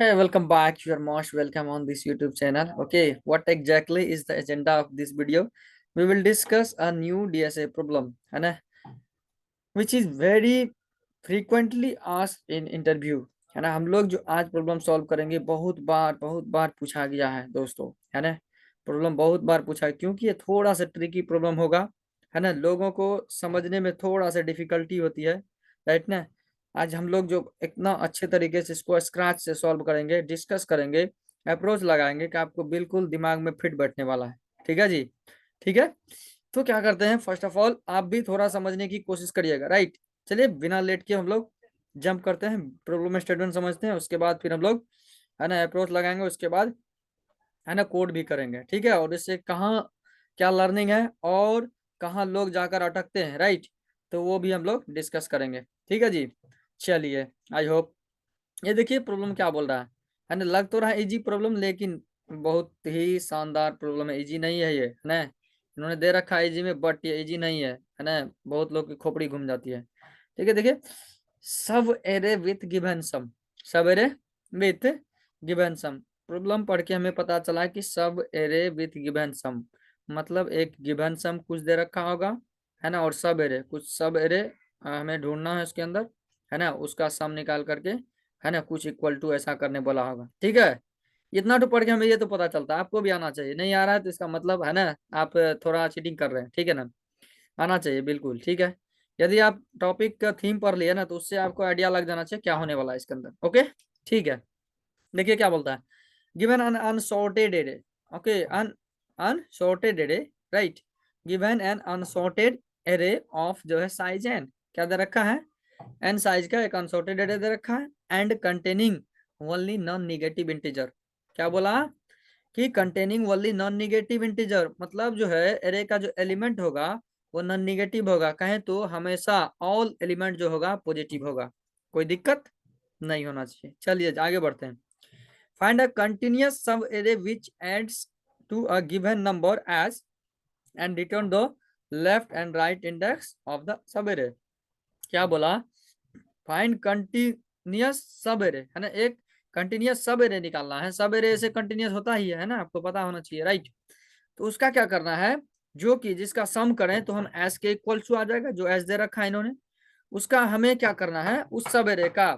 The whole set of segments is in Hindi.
Hey, welcome back. You're most welcome on this YouTube channel. Okay, what exactly is the agenda of this video? We will discuss a new DSA problem, है ना, which is very frequently asked in interview. है ना, हम लोग जो आज प्रॉब्लम सॉल्व करेंगे बहुत बार पूछा गया है दोस्तों, है ना। प्रॉब्लम बहुत बार पूछा है क्योंकि ये थोड़ा सा ट्रिकी प्रॉब्लम होगा, है ना। लोगों को समझने में थोड़ा सा डिफिकल्टी होती है, राइट ना। आज हम लोग जो इतना अच्छे तरीके से इसको स्क्रैच से सॉल्व करेंगे, डिस्कस करेंगे, अप्रोच लगाएंगे कि आपको बिल्कुल दिमाग में फिट बैठने वाला है। ठीक है जी, ठीक है। तो क्या करते हैं, फर्स्ट ऑफ ऑल आप भी थोड़ा समझने की कोशिश करिएगा, राइट। चलिए बिना लेट के हम लोग जंप करते हैं, प्रॉब्लम स्टेटमेंट समझते हैं, उसके बाद फिर हम लोग, है ना, अप्रोच लगाएंगे, उसके बाद, है ना, कोड भी करेंगे, ठीक है। और इससे कहाँ क्या लर्निंग है और कहाँ लोग जाकर अटकते हैं, राइट। तो वो भी हम लोग डिस्कस करेंगे, ठीक है जी। चलिए, आई होप। ये देखिए प्रॉब्लम क्या बोल रहा है ना। लग तो रहा है इजी प्रॉब्लम, लेकिन बहुत ही शानदार प्रॉब्लम है। इजी नहीं है ये, है ना। इन्होंने दे रखा है इजी में, बट ये इजी नहीं है ना। बहुत लोग की खोपड़ी घूम जाती है। ठीक है, देखिए, सब array with given sum, sub array with given sum. Problem पढ़ के हमें पता चला कि सब एरे विथ गिवन सम मतलब एक गिवन सम कुछ दे रखा होगा, है ना, और सब एरे कुछ, सब एरे हमें ढूंढना है उसके अंदर, है ना, उसका सम निकाल करके, है ना, कुछ इक्वल टू ऐसा करने बोला होगा। ठीक है, इतना तो पढ़ के हमें ये तो पता चलता है, आपको भी आना चाहिए। नहीं आ रहा है तो इसका मतलब, है ना, आप थोड़ा चीटिंग कर रहे हैं, ठीक है ना। आना चाहिए बिल्कुल, ठीक है। यदि आप टॉपिक का थीम पढ़ लिया ना, तो उससे आपको आइडिया लग जाना चाहिए क्या होने वाला है इसके अंदर। ओके, ठीक है। देखिए क्या बोलता है, given an unsorted array, okay, unsorted array, right. Given an unsorted array of जो है साइज एन, क्या दे रखा है, एन साइज का एक अनसॉर्टेड एरे दे रखा है, and containing only non negative integer. क्या बोला कि containing only non negative integer, मतलब जो है एरे का जो एलिमेंट होगा वो नॉन निगेटिव होगा। कहें तो हमेशा ऑल एलिमेंट जो होगा पॉजिटिव होगा, कोई दिक्कत नहीं होना चाहिए। चलिए आगे बढ़ते हैं। Find a continuous sub array which adds to a given number S and return the left and right index of the sub array. क्या बोला, फाइंड कंटिन्यूअस सब एरे, है ना, एक कंटिन्यूअस सब एरे निकालना है। सब एरे से कंटिन्यूअस होता ही है ना, आपको पता होना चाहिए, राइट। तो उसका क्या करना है, जो कि जिसका सम करें तो हम एस के इक्वल टू आ जाएगा, जो एस दे रखा है इन्होंने, उसका हमें क्या करना है, उस सब एरे का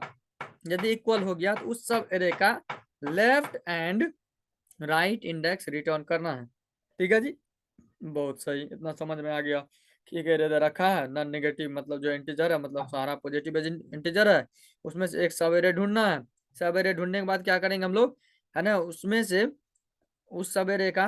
यदि इक्वल हो गया तो उस सब एरे का left and right index return करना है। ठीक है जी, बहुत सही, इतना समझ में आ गया। ठीक है, दे रखा है नॉन नेगेटिव मतलब जो इंटीजर है, मतलब सारा पॉजिटिव इंटीजर है, उसमें से एक सब एरे ढूंढना है। सब एरे ढूंढने के बाद क्या करेंगे हम लोग, है ना, उसमें से उस सब एरे का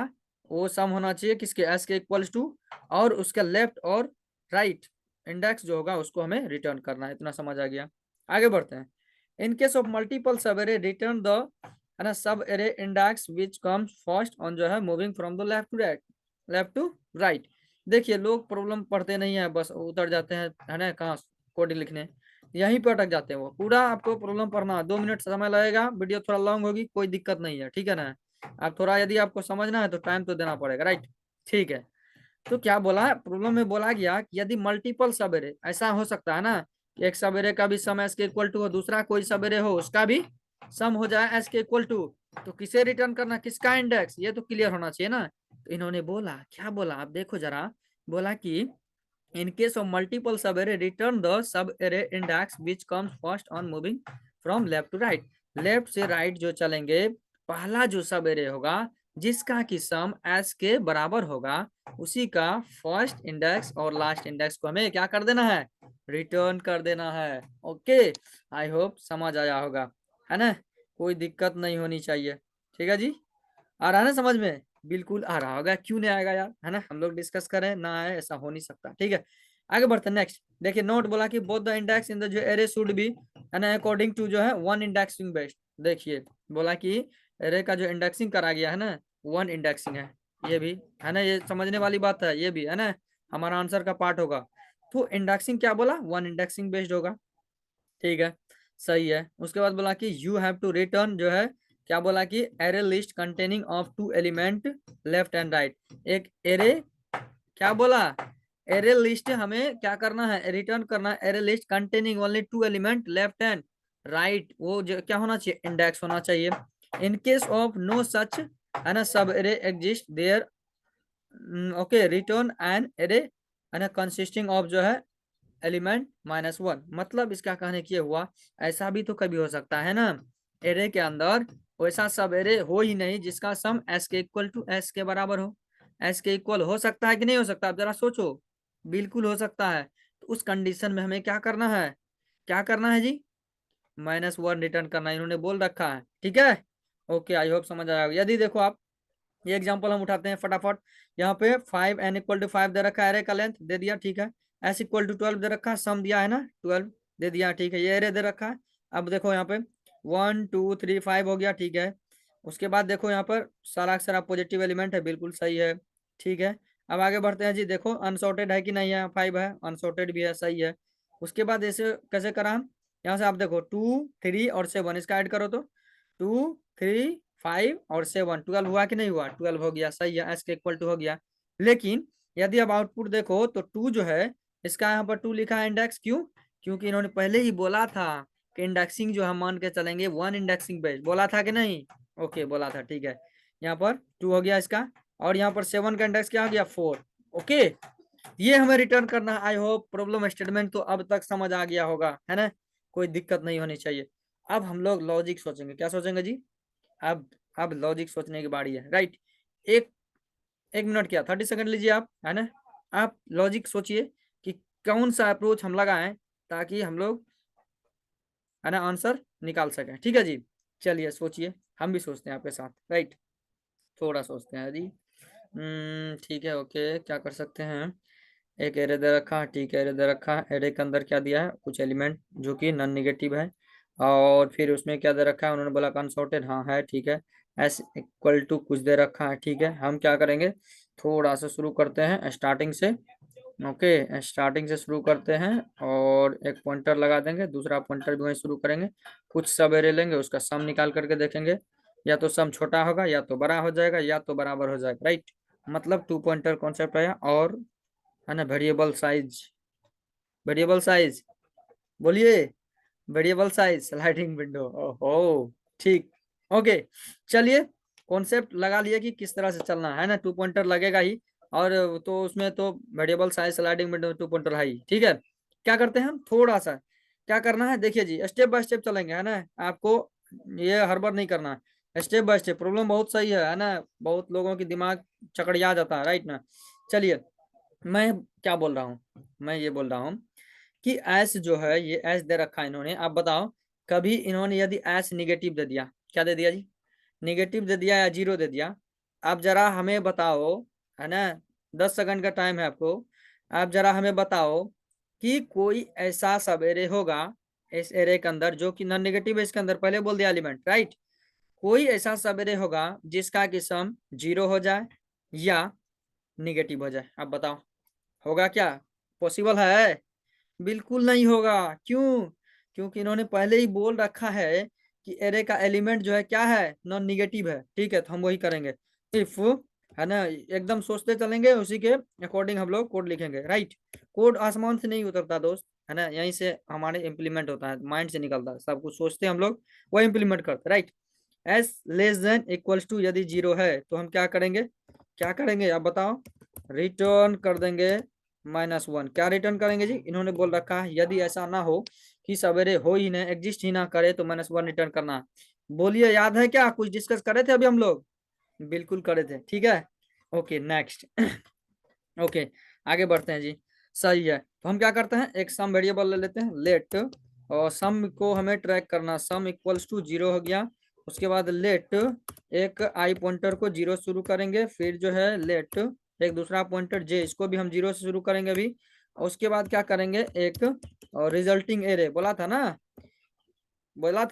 वो सम होना चाहिए किसके, एस के इक्वल्स टू, और उसका लेफ्ट और राइट इंडेक्स जो होगा उसको हमें रिटर्न करना है। इतना समझ आ गया, आगे बढ़ते हैं। In case of multiple sub array return the, है ना, sub array index which comes first on जो है moving from the left to right, left to right. देखिए लोग प्रॉब्लम पढ़ते नहीं है, बस उतर जाते हैं, है ना, कहाँ कोडिंग लिखने, यहीं पे अटक जाते हैं। वो पूरा आपको प्रॉब्लम पढ़ना 2 मिनट समय लगेगा, वीडियो थोड़ा लॉन्ग होगी, कोई दिक्कत नहीं है, ठीक है ना। आप थोड़ा यदि आपको समझना है तो टाइम तो देना पड़ेगा, राइट, ठीक है। तो क्या बोला, प्रॉब्लम में बोला गया कि यदि मल्टीपल सबेरे, ऐसा हो सकता है ना कि एक सबेरे का भी सम एस के इक्वल टू हो, दूसरा कोई सबेरे हो उसका भी सम हो जाए एस के इक्वल टू, तो किसे रिटर्न करना, किसका इंडेक्स, ये तो क्लियर होना चाहिए ना। तो इन्होंने बोला, क्या बोला, आप देखो जरा, बोला कि in case of multiple sub array return the sub array index which comes first on moving from left to right. Left से राइट जो चलेंगे, पहला जो सब एरे होगा जिसका कि सम एस के बराबर होगा, उसी का फर्स्ट इंडेक्स और लास्ट इंडेक्स को हमें क्या कर देना है, रिटर्न कर देना है। ओके, आई होप समझ आया होगा, है ना, कोई दिक्कत नहीं होनी चाहिए। ठीक है जी, आ रहा है ना समझ में, बिल्कुल आ रहा होगा, क्यों नहीं आएगा यार, है ना। हम लोग डिस्कस करें ना आए ऐसा हो नहीं सकता, ठीक है। आगे बढ़ते हैं नेक्स्ट। देखिए नोट बोला कि both the index in the जो एरे शुड बी, है ना, अकॉर्डिंग टू जो है वन इंडेक्सिंग बेस्ड। देखिए बोला कि एरे का जो इंडेक्सिंग करा गया है ना, वन इंडेक्सिंग है, ये भी, है ना, ये समझने वाली बात है, ये भी, है ना, हमारा आंसर का पार्ट होगा। तो इंडेक्सिंग क्या बोला, वन इंडेक्सिंग बेस्ड होगा, ठीक है, सही है। उसके बाद बोला कि यू हैव टू रिटर्न जो है, क्या बोला कि array list containing of two element left and right. एक एरे, क्या बोला, एरे लिस्ट हमें क्या करना है, रिटर्न करना है, array list containing only two element left and right, वो जो क्या होना चाहिए, इंडेक्स होना चाहिए। In case of no such है ना sub array exist there, okay, return an array है ना कंसिस्टिंग ऑफ जो है एलिमेंट -1। मतलब इसका कहने की ये हुआ, ऐसा भी तो कभी हो सकता है ना, एरे के अंदर वैसा सब एरे हो ही नहीं जिसका सम एस के इक्वल टू एस के बराबर हो। एस के इक्वल हो सकता है कि नहीं हो सकता, आप जरा सोचो। बिल्कुल हो सकता है। तो उस कंडीशन में हमें क्या करना है, क्या करना है जी, -1 रिटर्न करना इन्होंने बोल रखा है, ठीक है। ओके, आई होप समझ आया। यदि देखो आप, ये एग्जांपल हम उठाते हैं फटाफट। यहाँ पे 5 n = 5 दे रखा है, एरे का लेंथ दे दिया, ठीक है। s = 12 दे रखा है, सम दिया है ना 12 दे दिया, ठीक है। ये एरे दे रखा है। अब देखो यहाँ पे 1 2 3 5 हो गया, ठीक है। उसके बाद देखो यहाँ पर सारा सारा पॉजिटिव एलिमेंट है, बिल्कुल सही है, ठीक है। अब आगे बढ़ते हैं जी, देखो अनसॉर्टेड है कि नहीं है, 5 है, अनसॉर्टेड भी है, सही है। उसके बाद ऐसे कैसे करा हम, यहाँ से आप देखो 2 3 और 7 इसका ऐड करो तो 2 3 5 और 7 12 हुआ कि नहीं हुआ, 12 हो गया, सही है, एस के इक्वल टू हो गया। लेकिन यदि अब आउटपुट देखो तो 2 जो है, इसका यहाँ पर 2 लिखा है इंडेक्स, क्यों, क्योंकि इन्होंने पहले ही बोला था कि इंडेक्सिंग जो हम मान के चलेंगे 1 इंडेक्सिंग बेस, बोला था कि नहीं, ओके बोला था, ठीक है। यहाँ पर 2 हो गया इसका, और यहाँ पर 7 का इंडेक्स क्या हो गया, 4, ओके। ये हमें रिटर्न करना है। आई होप प्रॉब्लम स्टेटमेंट तो अब तक समझ आ गया होगा, है ना, कोई दिक्कत नहीं होनी चाहिए। अब हम लोग लॉजिक सोचेंगे, क्या सोचेंगे जी, अब अब लॉजिक सोचने की बारी है, राइट। एक 1 मिनट क्या, 30 सेकंड लीजिए आप, है ना। आप लॉजिक सोचिए कि कौन सा अप्रोच हम लगाएं ताकि हम लोग है ना आंसर निकाल सकें, ठीक है जी। चलिए सोचिए, हम भी सोचते हैं आपके साथ, राइट। थोड़ा सोचते हैं जी। ठीक है, ओके, क्या कर सकते हैं। एक एरे दे रखा है, ठीक है, एरे दे रखा है, एरे के अंदर क्या दिया है, कुछ एलिमेंट जो कि नॉन निगेटिव है, और फिर उसमें क्या दे रखा है, उन्होंने बोला कंसॉर्टेड, हाँ है, ठीक है। s = कुछ दे रखा है, ठीक है। हम क्या करेंगे, थोड़ा सा शुरू करते हैं स्टार्टिंग से, ओके, स्टार्टिंग से शुरू करते हैं, और एक पॉइंटर लगा देंगे, दूसरा पॉइंटर भी वहीं शुरू करेंगे। कुछ सब एरे लेंगे, उसका सम निकाल करके देखेंगे, या तो सम छोटा होगा, या तो बड़ा हो जाएगा, या तो बराबर हो जाएगा, राइट। मतलब 2 पॉइंटर कॉन्सेप्ट आया, और है ना वेरिएबल साइज, वेरिएबल साइज, बोलिए, वेरिएबल साइज स्लाइडिंग विंडो, ओहो, ठीक, ओके। चलिए, कॉन्सेप्ट लगा लिए कि किस तरह से चलना है ना, 2 पॉइंटर लगेगा ही, और तो उसमें तो variable size sliding window 2 pointer है ही, ठीक है। क्या करते हैं हम, थोड़ा सा क्या करना है, देखिए जी, स्टेप बाय स्टेप चलेंगे, है ना। आपको ये हड़बड़ नहीं करना है, स्टेप बाय स्टेप। प्रॉब्लम बहुत सही है ना, बहुत लोगों की दिमाग चकड़िया जाता है, राइट ना। चलिए, मैं क्या बोल रहा हूँ, मैं ये बोल रहा हूँ कि एस जो है, ये एस दे रखा है इन्होंने, आप बताओ, कभी इन्होंने यदि एस निगेटिव दे दिया, क्या दे दिया जी, निगेटिव दे दिया या 0 दे दिया, आप जरा हमें बताओ, है ना, 10 सेकंड का टाइम है आपको। आप जरा हमें बताओ कि कोई ऐसा सब एरे होगा इस एरे के अंदर जो कि नॉन नेगेटिव है, इसके अंदर पहले बोल दिया एलिमेंट, राइट। कोई ऐसा सब एरे होगा जिसका कि सम 0 हो जाए या निगेटिव हो जाए, आप बताओ, होगा क्या, पॉसिबल है, बिल्कुल नहीं होगा, क्यों, क्योंकि इन्होंने पहले ही बोल रखा है कि एरे का एलिमेंट जो है क्या है, नॉन निगेटिव है, ठीक है। तो हम वही करेंगे, इफ, है ना, एकदम सोचते चलेंगे, उसी के अकॉर्डिंग हम लोग कोड लिखेंगे, राइट। कोड आसमान से नहीं उतरता दोस्त, है ना, यहीं से हमारे इम्प्लीमेंट होता है, माइंड से निकलता है, सब कुछ सोचते हैं हम लोग, वही इम्प्लीमेंट करते, राइट। s < यदि 0 है तो हम क्या करेंगे, क्या करेंगे आप बताओ, रिटर्न कर देंगे -1। क्या रिटर्न करेंगे जी, इन्होंने बोल रखा है यदि ऐसा ना हो कि सवेरे हो ही ना, एग्जिस्ट ही ना करे, तो -1 रिटर्न करना। बोलिए, याद है क्या, कुछ डिस्कस करे थे अभी हम लोग, बिल्कुल करे थे, ठीक है। ओके, नेक्स्ट ओके, आगे बढ़ते हैं जी। सही है, तो हम क्या करते हैं, एक सम वेरिएबल ले लेते हैं, लेट, और सम को हमें ट्रैक करना, सम = 0 हो गया। उसके बाद लेट, एक आई पॉइंटर को 0 शुरू करेंगे, फिर जो है लेट एक दूसरा पॉइंटर जे, इसको भी हम 0 से शुरू करेंगे अभी। और उसके बाद क्या करेंगे, एक रिजल्टिंग एरे, बोला था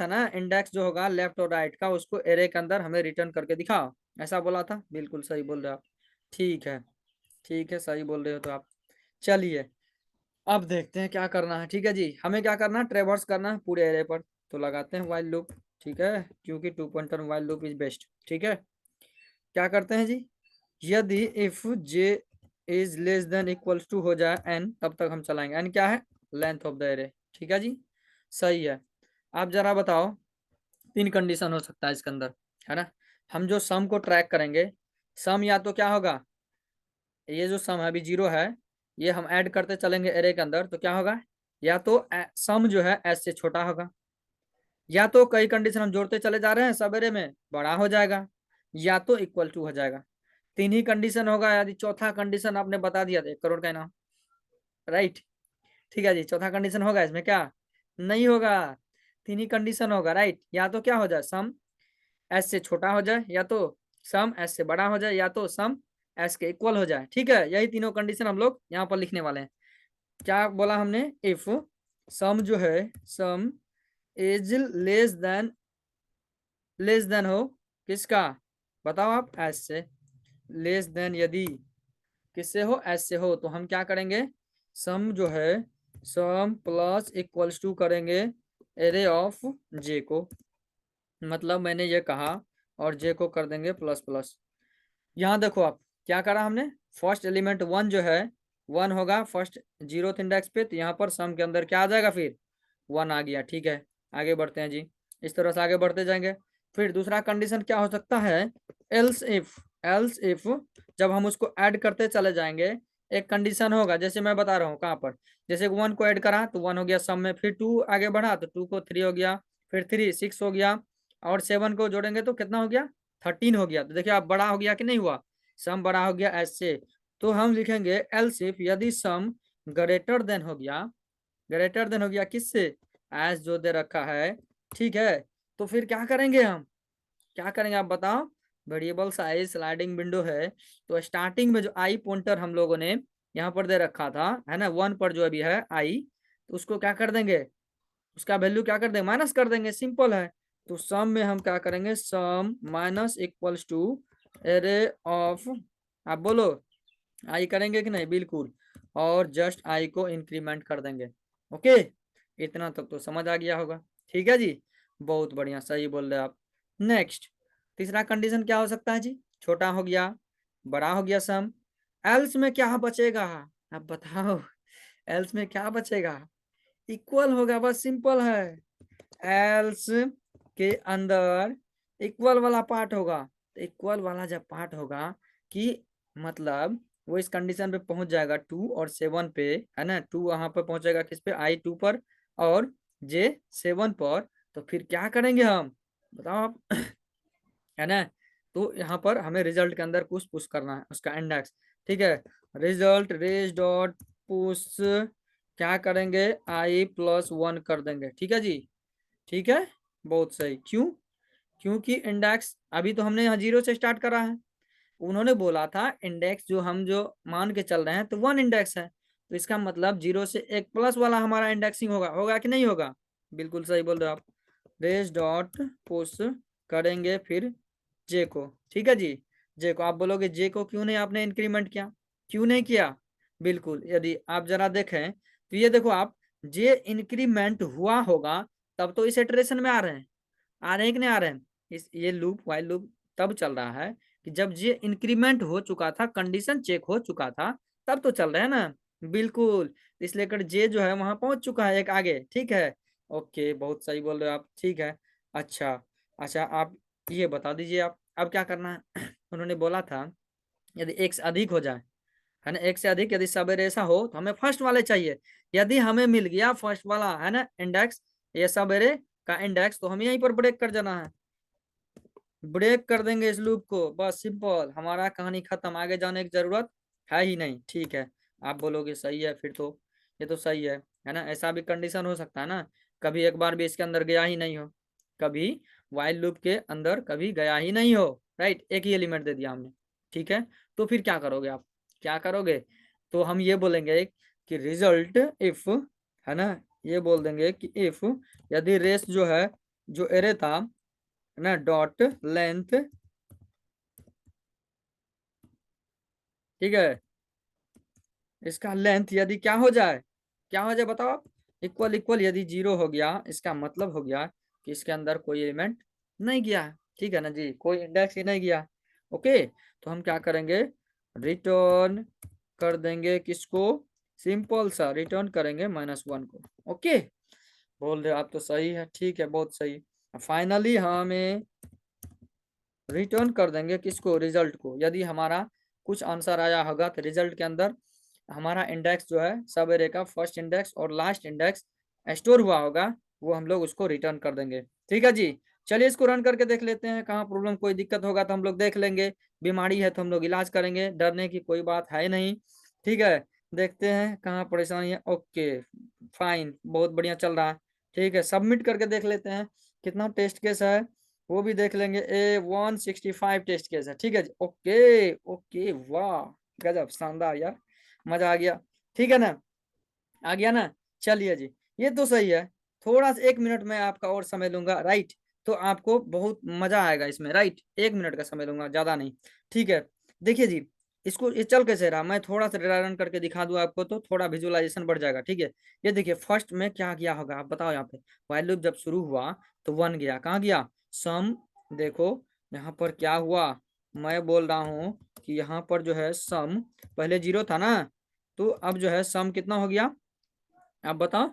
ना, इंडेक्स जो होगा लेफ्ट और राइट का, उसको एरे के अंदर हमें रिटर्न करके दिखाओ, ऐसा बोला था, बिल्कुल सही बोल रहे हो आप, ठीक है, ठीक है, सही बोल रहे हो तो आप। चलिए, अब देखते हैं क्या करना है, ठीक है जी। हमें क्या करना है, ट्रेवर्स करना है पूरे एरे पर, तो लगाते हैं व्हाइल लूप, ठीक है, क्योंकि 2 pointer while loop is best, ठीक है। क्या करते हैं जी, यदि if j is less than equals to हो जाए एन, तब तक हम चलाएंगे, एन क्या है, लेंथ ऑफ द एरे, ठीक है जी, सही है। आप जरा बताओ, तीन कंडीशन हो सकता है इसके अंदर, है ना। हम जो सम को ट्रैक करेंगे, सम या तो क्या होगा, ये जो सम है अभी 0 है, ये हम ऐड करते चलेंगे एरे के अंदर तो क्या होगा, या तो सम जो है एस से छोटा होगा, या तो कई कंडीशन हम जोड़ते चले जा रहे हैं सब एरे में बड़ा हो जाएगा, या तो इक्वल टू हो जाएगा। तीन ही कंडीशन होगा, यदि चौथा कंडीशन आपने बता दिया तो 1 करोड़ का इनाम। राइट, ठीक है जी। चौथा कंडीशन होगा इसमें क्या, नहीं होगा। तीन ही कंडीशन होगा, राइट। या तो क्या हो जाए, सम एस से छोटा हो जाए, या तो सम एस से बड़ा हो जाए, या तो सम एस के इक्वल हो जाए। ठीक है, यही तीनों कंडीशन हम लोग यहाँ पर लिखने वाले हैं। क्या बोला हमने, इफ सम जो है, सम इज लेस देन हो किसका, बताओ आप, एस से। लेस देन यदि किससे हो, एस से हो, तो हम क्या करेंगे, सम जो है, सम प्लस इक्वल्स टू करेंगे एरे ऑफ जे को, मतलब मैंने ये कहा, और जे को कर देंगे प्लस प्लस। यहाँ देखो आप क्या करा हमने, फर्स्ट एलिमेंट 1 जो है, 1 होगा फर्स्ट 0th इंडेक्स पे, तो यहाँ पर सम के अंदर क्या आ जाएगा, फिर 1 आ गया। ठीक है, आगे बढ़ते हैं जी, इस तरह से आगे बढ़ते जाएंगे। फिर दूसरा कंडीशन क्या हो सकता है, एल्स इफ जब हम उसको ऐड करते चले जाएंगे, एक कंडीशन होगा, जैसे मैं बता रहा हूँ कहाँ पर, जैसे 1 को ऐड करा तो 1 हो गया सम में, फिर 2 आगे बढ़ा तो 2 को 3 हो गया, फिर 3 6 हो गया, और 7 को जोड़ेंगे तो कितना हो गया, 13 हो गया। तो देखिए आप, बड़ा हो गया कि नहीं हुआ, सम बड़ा हो गया ऐसे। तो हम लिखेंगे एल्स इफ यदि सम ग्रेटर देन हो गया किससे, एस जो दे रखा है। ठीक है, तो फिर क्या करेंगे हम, क्या करेंगे आप बताओ, वेरिएबल साइज स्लाइडिंग विंडो है, तो स्टार्टिंग में जो आई पॉइंटर हम लोगों ने यहाँ पर दे रखा था, है ना, 1 पर जो अभी है आई, तो उसको क्या कर देंगे, उसका वैल्यू क्या कर देंगे, माइनस कर देंगे, सिंपल है। तो सम में हम क्या करेंगे, sum minus equals to array of, आप बोलो आई करेंगे कि नहीं, बिल्कुल, और जस्ट आई को इंक्रीमेंट कर देंगे। ओके, इतना तक तो समझ आ गया होगा। ठीक है जी, बहुत बढ़िया, सही बोल रहे आप। नेक्स्ट, तीसरा कंडीशन क्या हो सकता है जी, छोटा हो गया, बड़ा हो गया सम, एल्स में क्या बचेगा, अब बताओ, एल्स में क्या बचेगा, इक्वल होगा, बस सिंपल है। एल्स के अंदर इक्वल वाला पार्ट होगा, तो इक्वल वाला जब पार्ट होगा, कि मतलब वो इस कंडीशन पे पहुंच जाएगा 2 और 7 पे, है ना, 2 वहां पर पहुंचेगा किस पे, आई 2 पर, और जे 7 पर। तो फिर क्या करेंगे हम, बताओ आप, है ना। तो यहाँ पर हमें रिजल्ट के अंदर कुछ पुश करना है, उसका इंडेक्स। ठीक है, रिजल्ट रेज डॉट पुश, क्या करेंगे, आई प्लस 1 कर देंगे। ठीक है जी, ठीक है, बहुत सही। क्यों, क्योंकि इंडेक्स अभी तो हमने यहाँ 0 से स्टार्ट करा है, उन्होंने बोला था इंडेक्स जो हम जो मान के चल रहे हैं तो 1 इंडेक्स है, तो इसका मतलब 0 से 1 प्लस वाला हमारा इंडेक्सिंग होगा, होगा कि नहीं होगा, बिल्कुल सही बोल रहे हो आप। रेज डॉट पुश करेंगे फिर जे को। ठीक है जी, जे को आप बोलोगे, जे को क्यों नहीं आपने इंक्रीमेंट किया, क्यों नहीं किया, बिल्कुल, यदि आप जरा देखें तो ये देखो आप, जे इंक्रीमेंट हुआ होगा तब तो इस इटरेशन में आ रहे हैं कि नहीं आ रहे हैं, इस ये लूप वाइल लूप तब चल रहा है कि जब जे इंक्रीमेंट हो चुका था, कंडीशन चेक हो चुका था, तब तो चल रहा है ना, बिल्कुल। इसलिए कर जे जो है वहां पहुंच चुका है एक आगे। ठीक है, ओके, बहुत सही बोल रहे हो आप। ठीक है, अच्छा, अच्छा आप ये बता दीजिए आप, अब क्या करना है उन्होंने बोला था यदि एक से अधिक हो जाए, है ना, एक से अधिक यदि सवेरे ऐसा हो तो हमें फर्स्ट वाले चाहिए। यदि हमें मिल गया फर्स्ट वाला, है ना, इंडेक्स, ये सवेरे का इंडेक्स, तो हमें यहीं पर ब्रेक कर जाना है, ब्रेक कर देंगे इस लूप को, बस सिंपल, हमारा कहानी खत्म, आगे जाने की जरूरत है ही नहीं। ठीक है, आप बोलोगे सही है, फिर तो ये तो सही है ना, ऐसा भी कंडीशन हो सकता है ना, कभी एक बार भी इसके अंदर गया ही नहीं हो, कभी वाइल लूप के अंदर कभी गया ही नहीं हो, राइट, एक ही एलिमेंट दे दिया हमने। ठीक है, तो फिर क्या करोगे आप, क्या करोगे, तो हम ये बोलेंगे कि रिजल्ट इफ, है ना, ये बोल देंगे कि इफ यदि रेस जो है, जो एरे था, है ना, डॉट लेंथ, ठीक है, इसका लेंथ यदि क्या हो जाए, क्या हो जाए बताओ आप, इक्वल इक्वल यदि 0 हो गया, इसका मतलब हो गया कि इसके अंदर कोई एलिमेंट नहीं गया। ठीक है ना जी, कोई इंडेक्स ही नहीं गया। ओके, तो हम क्या करेंगे, रिटर्न कर देंगे किसको, सिंपल सा रिटर्न करेंगे -1 को। ओके, बोल रहे हो आप तो सही है, ठीक है, बहुत सही। फाइनली हमें रिटर्न कर देंगे किसको, रिजल्ट को। यदि हमारा कुछ आंसर आया होगा तो रिजल्ट के अंदर हमारा इंडेक्स जो है सब एरे का फर्स्ट इंडेक्स और लास्ट इंडेक्स स्टोर हुआ होगा, वो हम लोग उसको रिटर्न कर देंगे। ठीक है जी। चलिए इसको रन करके देख लेते हैं, कहाँ प्रॉब्लम, कोई दिक्कत होगा तो हम लोग देख लेंगे, बीमारी है तो हम लोग इलाज करेंगे, डरने की कोई बात है नहीं। ठीक है, देखते हैं कहाँ परेशानी है। ओके, फाइन, बहुत बढ़िया चल रहा है। ठीक है, सबमिट करके देख लेते हैं कितना टेस्ट केस है, वो भी देख लेंगे। A165 टेस्ट केस है। ठीक है जी, ओके ओके, वाह, गजब, शानदार यार, मजा आ गया। ठीक है ना, आ गया ना। चलिए जी, ये तो सही है। थोड़ा सा 1 मिनट में आपका और समय लूंगा, राइट, तो आपको बहुत मजा आएगा इसमें, राइट। 1 मिनट का समय लूंगा, ज्यादा नहीं। ठीक है, देखिए जी, इसको ये चल कैसे रहा, मैं थोड़ा सा रन करके दिखा दूं आपको तो थोड़ा विजुअलाइजेशन बढ़ जाएगा। ठीक है, ये देखिए फर्स्ट में क्या किया होगा आप बताओ। यहाँ पे व्हाइल लूप जब शुरू हुआ तो 1 गया, कहाँ गया, सम। देखो यहाँ पर क्या हुआ, मैं बोल रहा हूँ कि यहाँ पर जो है सम पहले 0 था ना, तो अब जो है सम कितना हो गया, आप बताओ।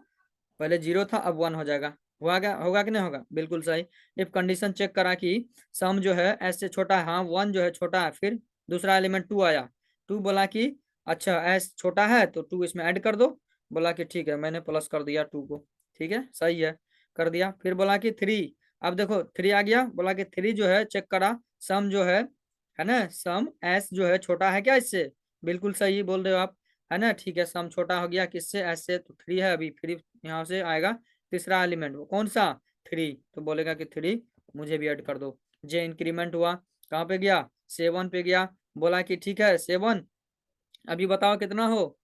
पहले 0 था, अब 1 हो जाएगा। हुआ क्या, होगा कि नहीं होगा, बिल्कुल सही। इफ कंडीशन चेक करा कि सम जो है एस से छोटा है, हाँ 1 जो है छोटा है, फिर दूसरा एलिमेंट 2 आया, 2 बोला कि अच्छा एस छोटा है तो 2 इसमें ऐड कर दो, बोला कि ठीक है, मैंने प्लस कर दिया 2 को। ठीक है, सही है, कर दिया। फिर बोला कि 3, अब देखो 3 आ गया, बोला कि 3 जो है चेक करा, सम जो है ना, सम एस जो है छोटा है क्या इससे, बिल्कुल सही बोल रहे हो आप, है ना। ठीक है, सम छोटा हो गया किससे, एस से, तो 3 है अभी, फिर यहाँ से आएगा तीसरा एलिमेंट, वो कौन सा, 3, तो बोलेगा कि 3 मुझे भी ऐड कर दो। जे इंक्रीमेंट हुआ, कहाँ पे गया, 7 पे गया, बोला कि ठीक है 7, अभी बताओ कितना हो,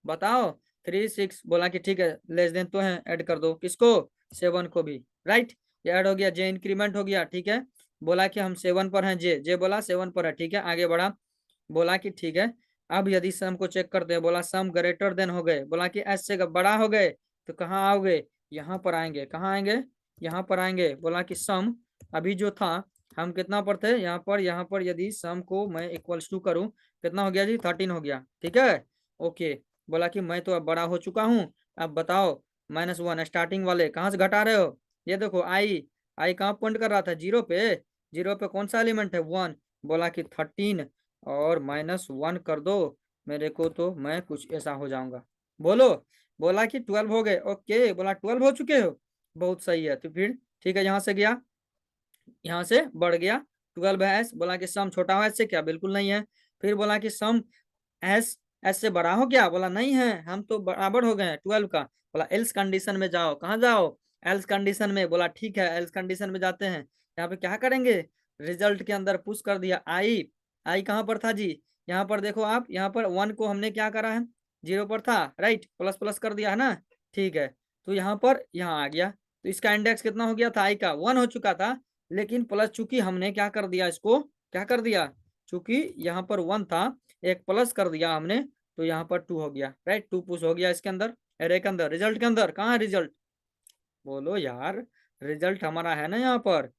बताओ। 3 6, बोला कि ठीक है लेस देन तो है, ऐड कर दो किसको, 7 को भी, राइट। ये ऐड हो गया, जे इंक्रीमेंट हो गया। ठीक है, बोला कि हम 7 पर हैं, जे जे बोला 7 पर है। ठीक है, आगे बढ़ा, बोला कि ठीक है, अब यदि सम को चेक करते हैं, बोला सम ग्रेटर देन हो गए, बोला कि एस से बड़ा हो गए, तो कहाँ आओगे, यहाँ पर आएंगे, कहाँ आएंगे, यहाँ पर आएंगे। बोला कि सम अभी जो था, हम कितना पर थे, यहाँ पर यदि सम को मैं इक्वल्स टू करूँ, कितना हो गया जी, 13 हो गया। ठीक है, ओके। बोला कि मैं तो अब बड़ा हो चुका हूँ, अब बताओ, -1 स्टार्टिंग वाले कहाँ से घटा रहे हो, ये देखो आई, आई कहाँ पॉइंट कर रहा था, 0 पे, 0 पे कौन सा एलिमेंट है, 1, बोला कि 13 और -1 कर दो मेरे को, तो मैं कुछ ऐसा हो जाऊंगा। बोलो, बोला कि 12 हो गए, ओके, बोला 12 हो चुके हो, बहुत सही है। तो फिर ठीक है, यहाँ से गया, यहाँ से बढ़ गया, 12 है एस, बोला कि सम छोटा हो एस से क्या, बिल्कुल नहीं है। फिर बोला कि सम एस एस से बड़ा हो क्या, बोला नहीं है, हम तो बराबर हो गए हैं 12 का। बोला एल्स कंडीशन में जाओ, कहाँ जाओ, एल्स कंडीशन में, बोला ठीक है एल्स कंडीशन में जाते हैं। यहाँ पे क्या करेंगे, रिजल्ट के अंदर पुश कर दिया आई, आई कहाँ पर था जी, यहाँ पर देखो आप, यहाँ पर 1 को हमने क्या करा है, 0 पर था, राइट, प्लस प्लस कर दिया है ना। ठीक है, तो यहाँ पर यहाँ आ गया, तो इसका इंडेक्स कितना हो गया था, आई का 1 हो चुका था, लेकिन प्लस चूंकि हमने क्या कर दिया, इसको क्या कर दिया, चूंकि यहाँ पर 1 था, एक प्लस कर दिया हमने, तो यहाँ पर 2 हो गया, राइट, 2 पुश हो गया इसके अंदर, एरे के अंदर, रिजल्ट के अंदर, कहाँ है रिजल्ट, बोलो यार, रिजल्ट हमारा है ना यहाँ पर,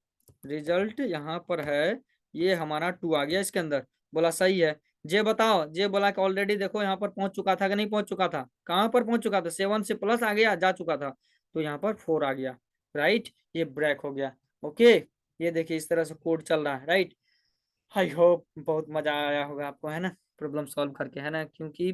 रिजल्ट यहाँ पर है, ये हमारा 2 आ गया इसके अंदर। बोला सही है। जे बताओ, जे बोला कि ऑलरेडी देखो यहाँ पर पहुंच चुका था कि नहीं पहुंच चुका था, कहाँ पर पहुंच चुका था, 7 से प्लस आ गया, जा चुका था, तो यहाँ पर 4 आ गया, राइट, ये ब्रेक हो गया। ओके, ये देखिए इस तरह से कोड चल रहा है, राइट। आई होप बहुत मजा आया होगा आपको, है ना, प्रॉब्लम सॉल्व करके, है ना, क्योंकि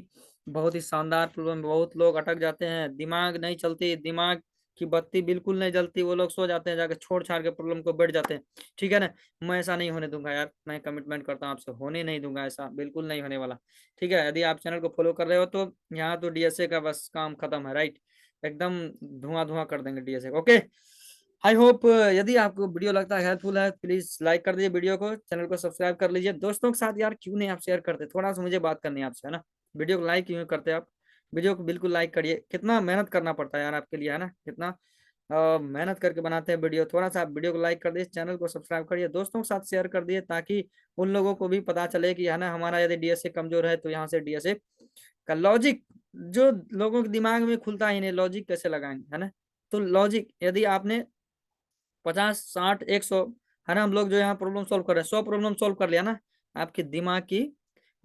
बहुत ही शानदार प्रॉब्लम, बहुत लोग अटक जाते हैं, दिमाग नहीं चलती, दिमाग की बत्ती बिल्कुल नहीं जलती, वो लोग सो जाते हैं जाके, छोड़ छाड़ के प्रॉब्लम को बैठ जाते हैं। ठीक है ना, मैं ऐसा नहीं होने दूंगा यार, मैं कमिटमेंट करता हूँ आपसे, होने नहीं दूंगा, ऐसा बिल्कुल नहीं होने वाला। ठीक है, यदि आप चैनल को फॉलो कर रहे हो तो यहाँ तो डीएसए का बस काम खत्म है, राइट, एकदम धुआं धुआं कर देंगे डीएसए। ओके, आई होप यदि आपको वीडियो लगता है हेल्पफुल है, प्लीज लाइक कर दीजिए वीडियो को, चैनल को सब्सक्राइब कर लीजिए दोस्तों के साथ, यार क्यों नहीं आप शेयर करते, थोड़ा सा मुझे बात करनी है आपसे, है ना। वीडियो को लाइक क्यों करते हैं आप, वीडियो को बिल्कुल लाइक करिए, कितना मेहनत करना पड़ता है यार आपके लिए, है ना, कितना मेहनत करके बनाते हैं वीडियो, थोड़ा सा आप वीडियो को लाइक कर दीजिए, चैनल को सब्सक्राइब करिए, दोस्तों के साथ शेयर कर दिए, ताकि उन लोगों को भी पता चले कि है ना, हमारा यदि डीएसए कमजोर है तो यहाँ से डीएसए का लॉजिक, जो लोगों के दिमाग में खुलता ही नहीं, लॉजिक कैसे लगाएंगे, है ना। तो लॉजिक यदि आपने 50 60 100, है ना, हम लोग जो यहाँ प्रॉब्लम सॉल्व कर रहे हैं, 100 प्रॉब्लम सॉल्व कर लिया ना, आपके दिमाग की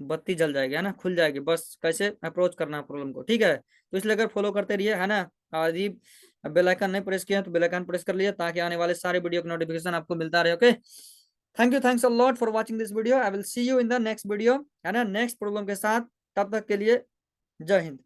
बत्ती जल जाएगी, है ना, खुल जाएगी, बस कैसे अप्रोच करना है प्रॉब्लम को। ठीक है, तो इसलिए अगर फॉलो करते रहिए, है ना, यदि बेल आइकन नहीं प्रेस किया तो बेल आइकन प्रेस कर लिया, ताकि आने वाले सारे वीडियो का नोटिफिकेशन आपको मिलता रहे। Okay, thank you, thanks a lot for watching this video. I will see you in the next video, है ना, नेक्स्ट प्रॉब्लम के साथ। तब तक के लिए जय हिंद।